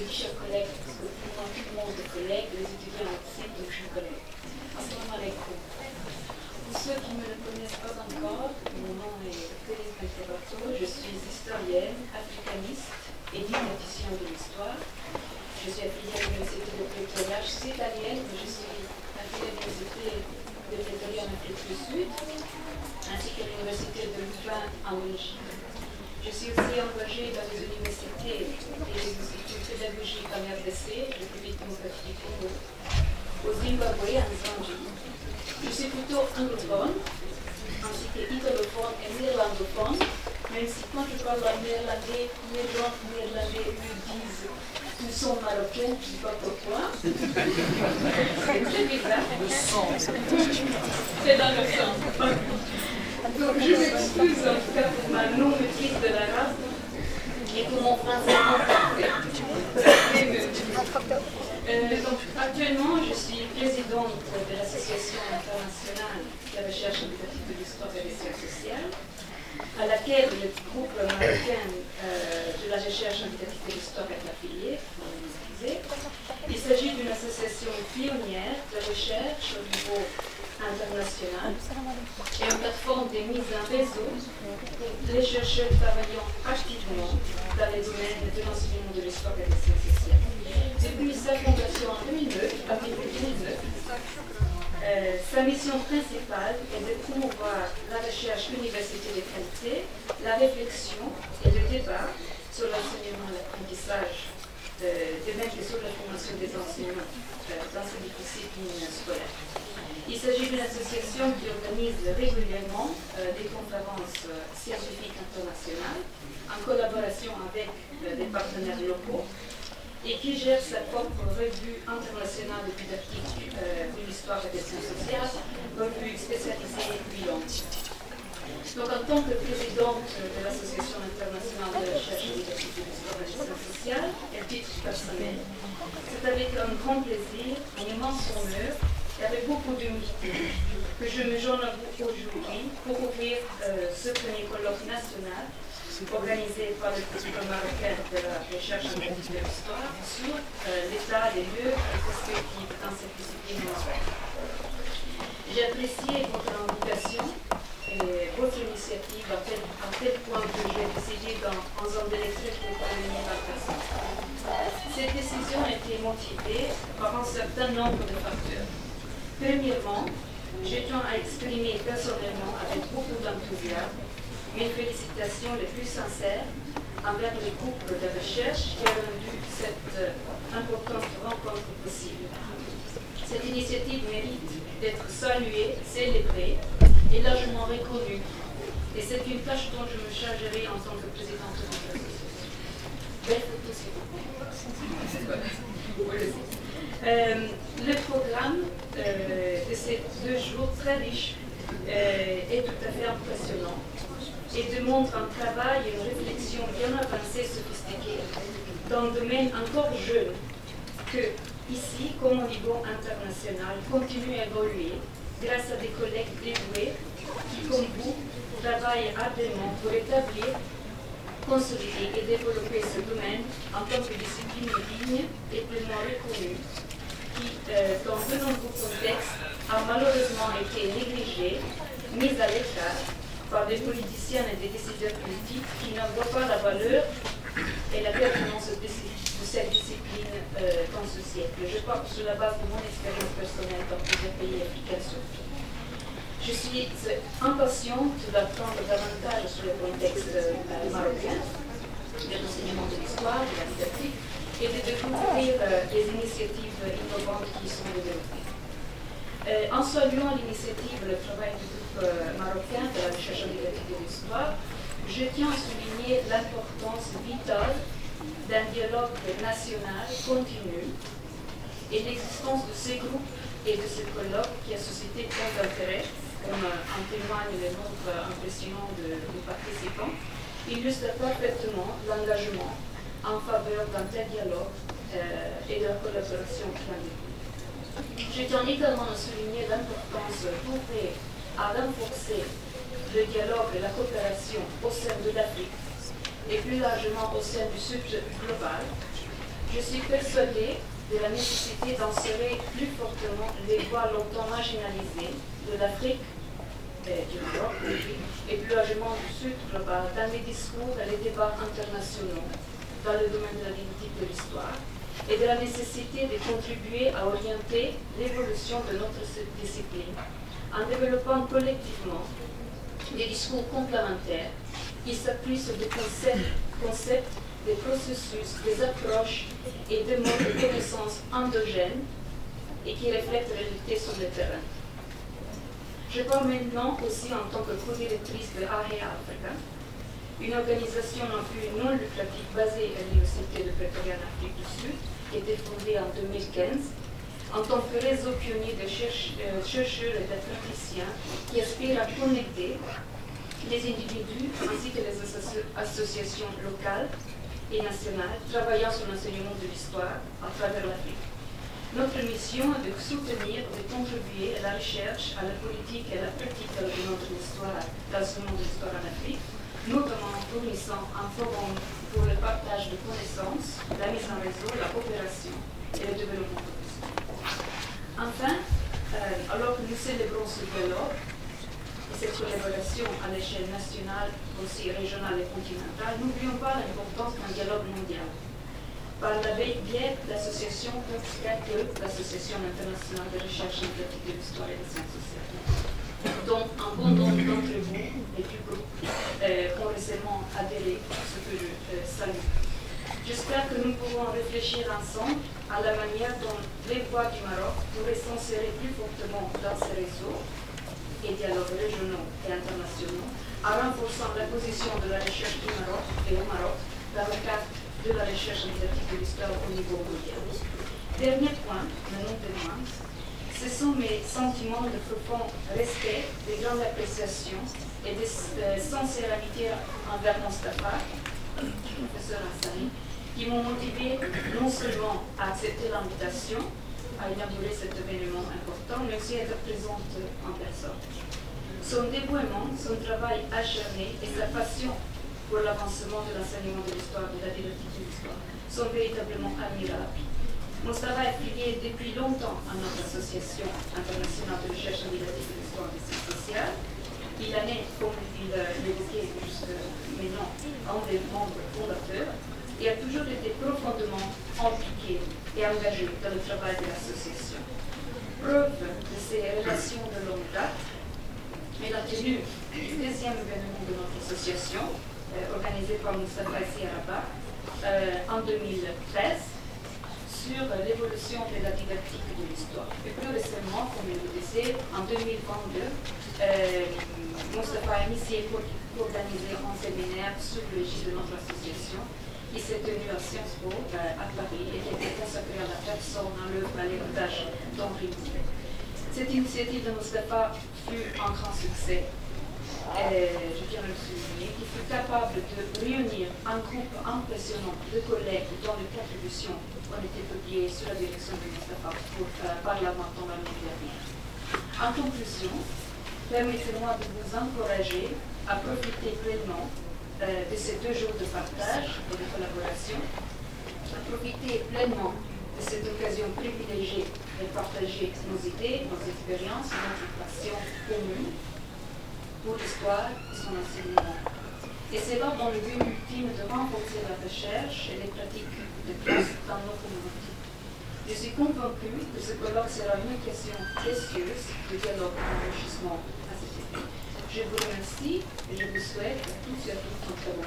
dis chers collègues, parce que pour moi, tout le monde est collègue, les étudiants aussi, donc je suis collègue. Assalamu alaikum. Pour ceux qui ne me connaissent pas encore, mon nom est Thérèse Bentebato, je suis historienne, africaniste et diététicienne de l'histoire. Je suis affiliée à l'Université de Pretoria, je suis italienne, mais je suis affiliée à l'Université de Pretoria en Afrique du Sud, ainsi qu'à l'Université de Louvain en Belgique. Je suis aussi engagée dans les universités et les instituts pédagogiques en RDC, République démocratique du Congo, au Zimbabwe et en Zambie. Je suis plutôt anglophone, ainsi que italophone et néerlandophone, même si quand je parle en néerlandais, les gens néerlandais me disent qu'ils sont marocains, je ne sais pas pourquoi. C'est très bizarre. Le sang. C'est dans le sang. Donc je m'excuse en tout cas pour ma non-maîtrise de l'arabe et pour mon français imparfait. Donc actuellement je suis présidente de l'Association internationale de recherche indicative de l'histoire et des sciences sociales, à laquelle le groupe marocain de la recherche indicative de l'histoire est affilié, pour le maîtriser. Il s'agit d'une association pionnière de recherche au niveau international et une plateforme de mise en réseau pour les chercheurs travaillant activement dans les domaines de l'enseignement de l'histoire et des sciences sociales. Depuis sa fondation en 2009, avril 2009, sa mission principale est de promouvoir la recherche universitaire de qualité, la réflexion et le débat sur l'enseignement et l'apprentissage, de même que sur la formation des enseignants dans ces disciplines scolaires. Il s'agit d'une association qui organise régulièrement des conférences scientifiques internationales en collaboration avec des partenaires locaux et qui gère sa propre revue internationale de didactique de l'histoire et des sciences sociales, revue spécialisée puis longue. Donc en tant que présidente de l'Association internationale de recherche didactique de l'histoire et des sciences sociales, et titre personnel, c'est avec un grand plaisir, un immense honneur et avec beaucoup d'humilité que je me joins à vous aujourd'hui pour ouvrir ce premier colloque national organisé par le groupe marocain de la recherche indicative de l'histoire sur l'état des lieux et perspectives dans cette discipline mensuelle. J'ai apprécié votre invitation et votre initiative à tel point que j'ai décidé en zone de lecture pour parvenir à personne. Cette décision a été motivée par un certain nombre de facteurs. Premièrement, je tiens à exprimer personnellement avec beaucoup d'enthousiasme mes félicitations les plus sincères envers le groupe de recherche qui a rendu cette importante rencontre possible. Cette initiative mérite d'être saluée, célébrée et largement reconnue. Et c'est une tâche dont je me chargerai en tant que présidente de l'association. Belle photo, s'il vous plaît. Le programme de ces 2 jours très riche est tout à fait impressionnant et démontre un travail et une réflexion bien avancée, sophistiquée, dans un domaine encore jeune, que ici, comme au niveau international, continue à évoluer grâce à des collègues dévoués qui, comme vous, travaillent ardemment pour établir, consolider et développer ce domaine en tant que discipline digne et pleinement reconnue, qui, dans de nombreux contextes, a malheureusement été négligée, mise à l'écart par des politiciens et des décideurs politiques qui n'en voient pas la valeur et la pertinence de cette discipline dans ce siècle. Je parle sur la base de mon expérience personnelle dans plusieurs pays africains surtout. Je suis impatiente d'apprendre davantage sur le contexte marocain, de l'enseignement de l'histoire, de la didactique, et de découvrir les initiatives innovantes qui sont développées. En saluant l'initiative, le travail du groupe marocain de la recherche indicative de l'histoire, je tiens à souligner l'importance vitale d'un dialogue national continu et l'existence de ces groupes et de ces colloques qui a suscité plein d'intérêt, comme en témoigne le nombre impressionnant de participants, illustre parfaitement l'engagement en faveur d'un tel dialogue et de la collaboration qui en découle. Je tiens également à souligner l'importance d'ouvrir à renforcer le dialogue et la coopération au sein de l'Afrique et plus largement au sein du sud global. Je suis persuadée de la nécessité d'insérer plus fortement les voix longtemps marginalisées de l'Afrique, du Maroc et plus largement du Sud global dans les discours et les débats internationaux dans le domaine de la politique de l'histoire et de la nécessité de contribuer à orienter l'évolution de notre discipline en développant collectivement des discours complémentaires qui s'appuient sur des concepts, des processus, des approches et des modes de connaissance endogènes et qui reflètent la réalité sur le terrain. Je parle maintenant aussi en tant que co-directrice de AHEA Africa, une organisation non lucrative basée à l'Université de Pretoria en Afrique du Sud, qui a été fondée en 2015, en tant que réseau pionnier de chercheurs et de praticiens qui aspirent à connecter les individus ainsi que les associations locales et nationales travaillant sur l'enseignement de l'histoire à travers l'Afrique. Notre mission est de soutenir et de contribuer à la recherche, à la politique et à la pratique de notre histoire, l'enseignement de l'histoire en Afrique, notamment en fournissant un forum pour le partage de connaissances, la mise en réseau, la coopération et le développement professionnel. Enfin, alors que nous célébrons ce dialogue et cette collaboration à l'échelle nationale, aussi régionale et continentale, n'oublions pas l'importance d'un dialogue mondial. Par le biais de l'association PEPSCAT, l'Association internationale de recherche en pratique de l'histoire et des sciences sociales, dont un bon nombre d'entre vous, les plus groupes, ont récemment adhéré, ce que je salue. J'espère que nous pourrons réfléchir ensemble à la manière dont les voix du Maroc pourraient s'insérer plus fortement dans ces réseaux et dialogues régionaux et internationaux, en renforçant la position de la recherche du Maroc et au Maroc dans le cadre de la recherche médiatique de l'histoire au niveau mondial. Dernier point, mais non des moindres, ce sont mes sentiments de profond respect, de grande appréciation et de sincère amitié envers Moustapha, professeur Hassani, qui m'ont motivé non seulement à accepter l'invitation, à inaugurer cet événement important, mais aussi à être présente en personne. Son dévouement, son travail acharné et sa passion pour l'avancement de l'enseignement de l'histoire, de la didactique de l'histoire, sont véritablement admirables. Moustapha est affilié depuis longtemps à notre association internationale de recherche en didactique de l'histoire des sciences sociales. Il en est, comme il l'évoquait jusque maintenant, un des membres fondateurs et a toujours été profondément impliqué et engagé dans le travail de l'association. Preuve de ses relations de longue date est la tenue du deuxième événement de notre association, organisé par Moustapha ici à Rabat en 2013 sur l'évolution de la didactique de l'histoire. Et plus récemment, comme je le disais, en 2022, Moustapha a initié pour organiser un séminaire sous l'égide de notre association qui s'est tenu à Sciences Po à Paris et qui était consacré à la personne, à l'œuvre, à l'héritage d'Henri Mouret. Cette initiative de Moustapha fut un grand succès. Je tiens à le souligner, qui fut capable de réunir un groupe impressionnant de collègues dont les contributions ont été publiées sous la direction de Moustapha par la dans l'année dernière. En conclusion, permettez-moi de vous encourager à profiter pleinement de ces 2 jours de partage et de collaboration, à profiter pleinement de cette occasion privilégiée de partager nos idées, nos expériences, notre passion commune pour l'histoire et son enseignement. Et c'est là dans le but ultime de renforcer la recherche et les pratiques de classe dans nos communautés. Je suis convaincue que ce colloque sera une occasion précieuse de dialogue et d'enrichissement à cet effet. Je vous remercie et je vous souhaite à tous et à toutes un très bon